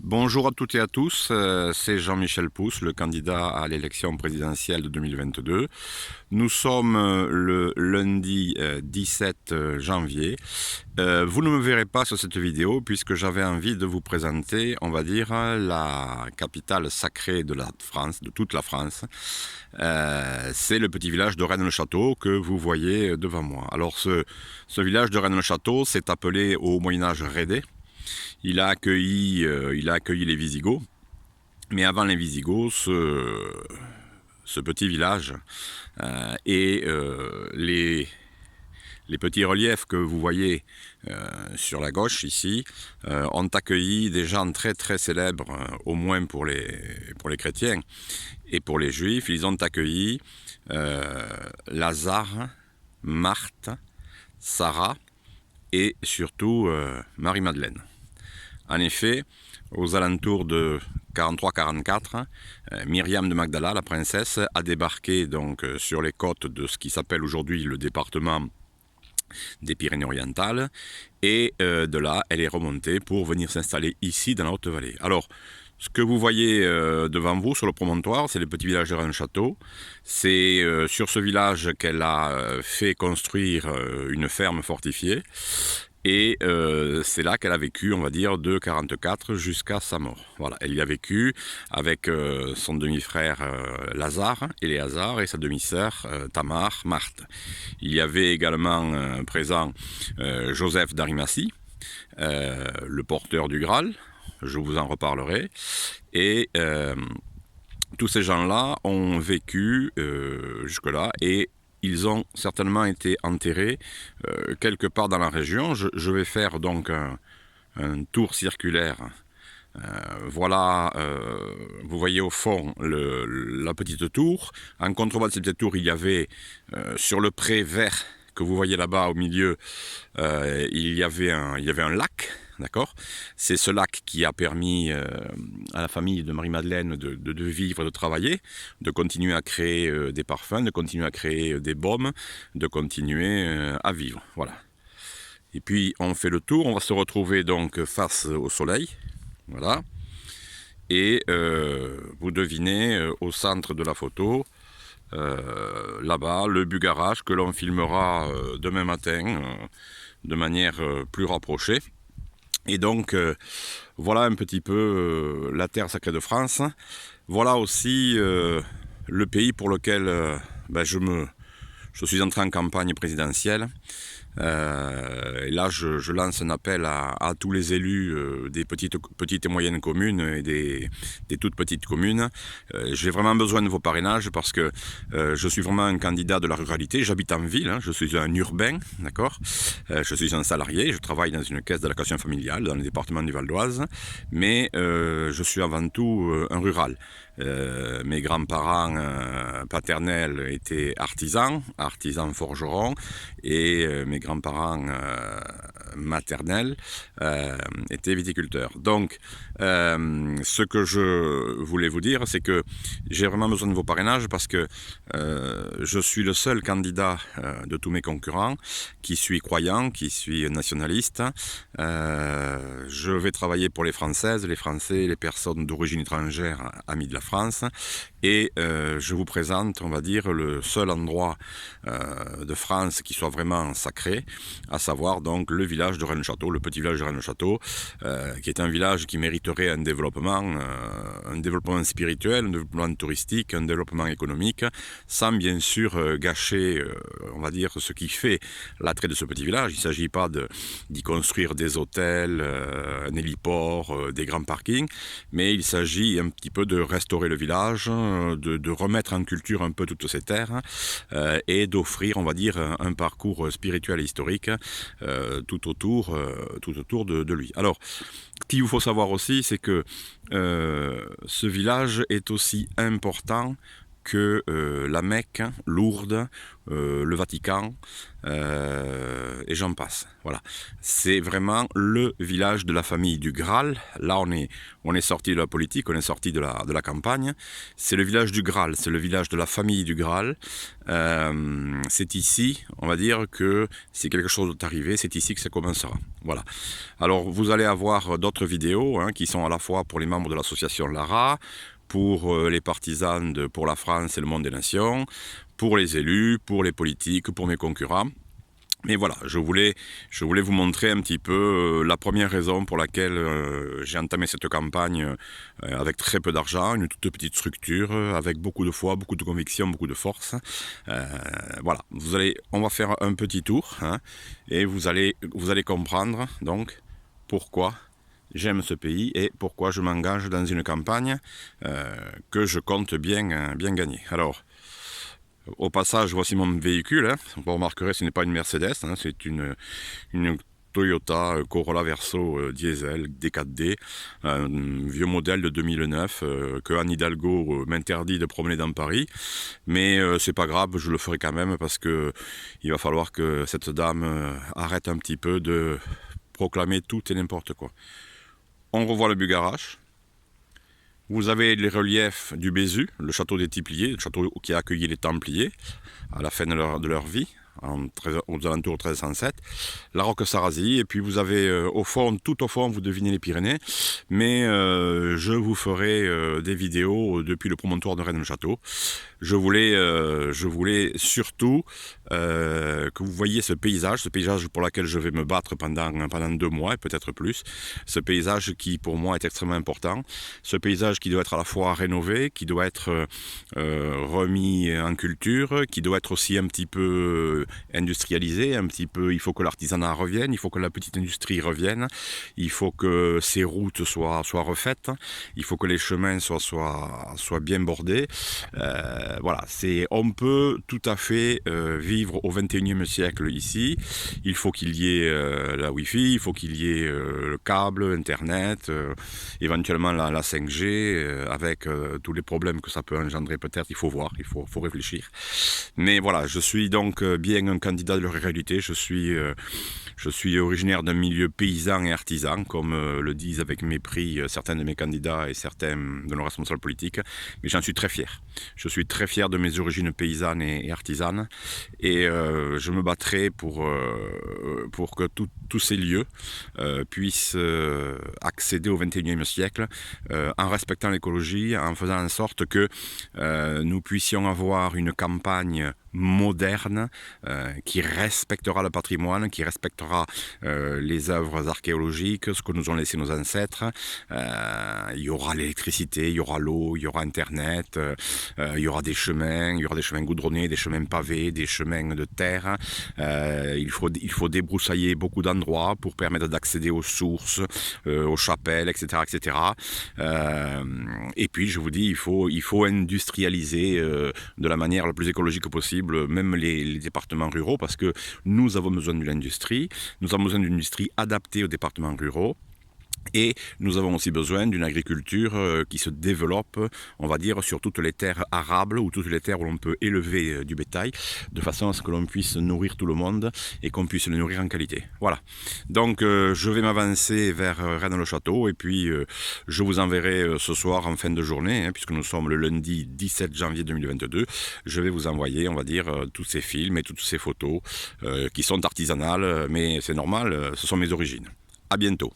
Bonjour à toutes et à tous, c'est Jean-Michel Pousse, le candidat à l'élection présidentielle de 2022. Nous sommes le lundi 17 janvier. Vous ne me verrez pas sur cette vidéo puisque j'avais envie de vous présenter, on va dire, la capitale sacrée de la France, de toute la France. C'est le petit village de Rennes-le-Château que vous voyez devant moi. Alors ce village de Rennes-le-Château s'est appelé au Moyen-Âge Rédé. Il a accueilli les Visigoths, mais avant les Visigoths, ce petit village et les petits reliefs que vous voyez sur la gauche ici ont accueilli des gens très très célèbres, au moins pour les chrétiens et pour les juifs. Ils ont accueilli Lazare, Marthe, Sarah et surtout Marie-Madeleine. En effet, aux alentours de 43-44, Myriam de Magdala, la princesse, a débarqué donc sur les côtes de ce qui s'appelle aujourd'hui le département des Pyrénées-Orientales, et de là, elle est remontée pour venir s'installer ici dans la Haute-Vallée. Alors, ce que vous voyez devant vous sur le promontoire, c'est le petit village de Rennes-Château. C'est sur ce village qu'elle a fait construire une ferme fortifiée. Et c'est là qu'elle a vécu, on va dire, de 44 jusqu'à sa mort. Voilà, elle y a vécu avec son demi-frère Lazare, Éléazar, et sa demi-sœur Tamar, Marthe. Il y avait également présent Joseph d'Arimathie, le porteur du Graal, je vous en reparlerai, et tous ces gens-là ont vécu jusque-là, et ils ont certainement été enterrés quelque part dans la région. Je vais faire donc un tour circulaire. Voilà, vous voyez au fond la petite tour. En contrebas de cette petite tour, il y avait sur le pré vert que vous voyez là-bas au milieu, il y avait un lac. D'accord ? C'est ce lac qui a permis à la famille de Marie-Madeleine de vivre, de travailler, de continuer à créer des parfums, de continuer à créer des baumes, de continuer à vivre. Voilà. Et puis on fait le tour, on va se retrouver donc face au soleil. Voilà. Et vous devinez au centre de la photo, là-bas, le Bugarage que l'on filmera demain matin de manière plus rapprochée. Et donc, voilà un petit peu la terre sacrée de France. Voilà aussi le pays pour lequel je suis entré en campagne présidentielle. Et là, je lance un appel à tous les élus des petites et moyennes communes et des toutes petites communes. J'ai vraiment besoin de vos parrainages parce que je suis vraiment un candidat de la ruralité. J'habite en ville, hein, je suis un urbain, d'accord. Je suis un salarié, je travaille dans une caisse d'allocation familiale dans le département du Val d'Oise, mais je suis avant tout un rural. Mes grands-parents paternels étaient artisans forgerons, et mes grands-parents maternels étaient viticulteurs. Donc, ce que je voulais vous dire, c'est que j'ai vraiment besoin de vos parrainages parce que je suis le seul candidat de tous mes concurrents qui suis croyant, qui suis nationaliste. Je vais travailler pour les Françaises, les Français, les personnes d'origine étrangère amies de la France, et je vous présente, on va dire, le seul endroit de France qui soit vraiment sacré, à savoir donc le village de Rennes-le-Château, le petit village de Rennes-le-Château, qui est un village qui mériterait un développement spirituel, un développement touristique, un développement économique, sans bien sûr gâcher, on va dire, ce qui fait l'attrait de ce petit village. Il ne s'agit pas d'y construire des hôtels, un héliport, des grands parkings, mais il s'agit un petit peu de restaurer le village, de remettre en culture un peu toutes ces terres, et d'offrir, on va dire, un parcours spirituel et historique tout autour de lui. Alors, ce qu'il vous faut savoir aussi, c'est que ce village est aussi important que la Mecque, Lourdes, le Vatican, et j'en passe. Voilà, c'est vraiment le village de la famille du Graal. Là, on est sorti de la politique, on est sorti de la campagne. C'est le village du Graal, c'est le village de la famille du Graal. C'est ici, on va dire que si quelque chose est arrivé, c'est ici que ça commencera. Voilà. Alors, vous allez avoir d'autres vidéos qui sont à la fois pour les membres de l'association Lara, pour les partisans de Pour la France et le monde des nations, pour les élus, pour les politiques, pour mes concurrents. Mais voilà, je voulais vous montrer un petit peu la première raison pour laquelle j'ai entamé cette campagne avec très peu d'argent, une toute petite structure, avec beaucoup de foi, beaucoup de conviction, beaucoup de force. Voilà, on va faire un petit tour et vous allez comprendre donc pourquoi j'aime ce pays et pourquoi je m'engage dans une campagne que je compte bien gagner. Alors, au passage, voici mon véhicule. Vous remarquerez, ce n'est pas une Mercedes, c'est une Toyota Corolla Verso diesel D4D, un vieux modèle de 2009 que Anne Hidalgo m'interdit de promener dans Paris. Mais c'est pas grave, je le ferai quand même parce que il va falloir que cette dame arrête un petit peu de proclamer tout et n'importe quoi. On revoit le Bugarache. Vous avez les reliefs du Bézu, le château des Templiers, le château qui a accueilli les Templiers à la fin de leur vie, aux alentours de 1307, la Roque-Sarazi, et puis vous avez tout au fond, vous devinez les Pyrénées, mais je vous ferai des vidéos depuis le promontoire de Rennes-le-Château. Je voulais surtout que vous voyiez ce paysage pour lequel je vais me battre pendant 2 mois et peut-être plus, ce paysage qui pour moi est extrêmement important, ce paysage qui doit être à la fois rénové, qui doit être remis en culture, qui doit être aussi un petit peu industrialisé, il faut que l'artisanat revienne, il faut que la petite industrie revienne, il faut que ces routes soient refaites, il faut que les chemins soient bien bordés. Voilà, on peut tout à fait vivre au 21e siècle ici. Il faut qu'il y ait la Wi-Fi, il faut qu'il y ait le câble, Internet, éventuellement la 5G, avec tous les problèmes que ça peut engendrer peut-être, il faut voir, il faut réfléchir. Mais voilà, je suis donc bien un candidat de la réalité, je suis originaire d'un milieu paysan et artisan, comme le disent avec mépris certains de mes candidats et certains de nos responsables politiques, mais j'en suis très fier. Je suis très fier de mes origines paysannes et artisanes, et je me battrai pour que tous ces lieux puissent accéder au XXIe siècle en respectant l'écologie, en faisant en sorte que nous puissions avoir une campagne moderne qui respectera le patrimoine, qui respectera les œuvres archéologiques, ce que nous ont laissé nos ancêtres. Il y aura l'électricité, il y aura l'eau, il y aura Internet, il y aura des chemins goudronnés, des chemins pavés, des chemins de terre. Il faut débroussailler beaucoup d'endroits pour permettre d'accéder aux sources, aux chapelles, etc. etc. Et puis, je vous dis, il faut industrialiser de la manière la plus écologique possible, même les départements ruraux, parce que nous avons besoin de l'industrie, nous avons besoin d'une industrie adaptée aux départements ruraux. Et nous avons aussi besoin d'une agriculture qui se développe, on va dire, sur toutes les terres arables ou toutes les terres où l'on peut élever du bétail, de façon à ce que l'on puisse nourrir tout le monde et qu'on puisse le nourrir en qualité. Voilà. Donc je vais m'avancer vers Rennes-le-Château et puis je vous enverrai ce soir en fin de journée, puisque nous sommes le lundi 17 janvier 2022, je vais vous envoyer, on va dire, tous ces films et toutes ces photos qui sont artisanales, mais c'est normal, ce sont mes origines. À bientôt.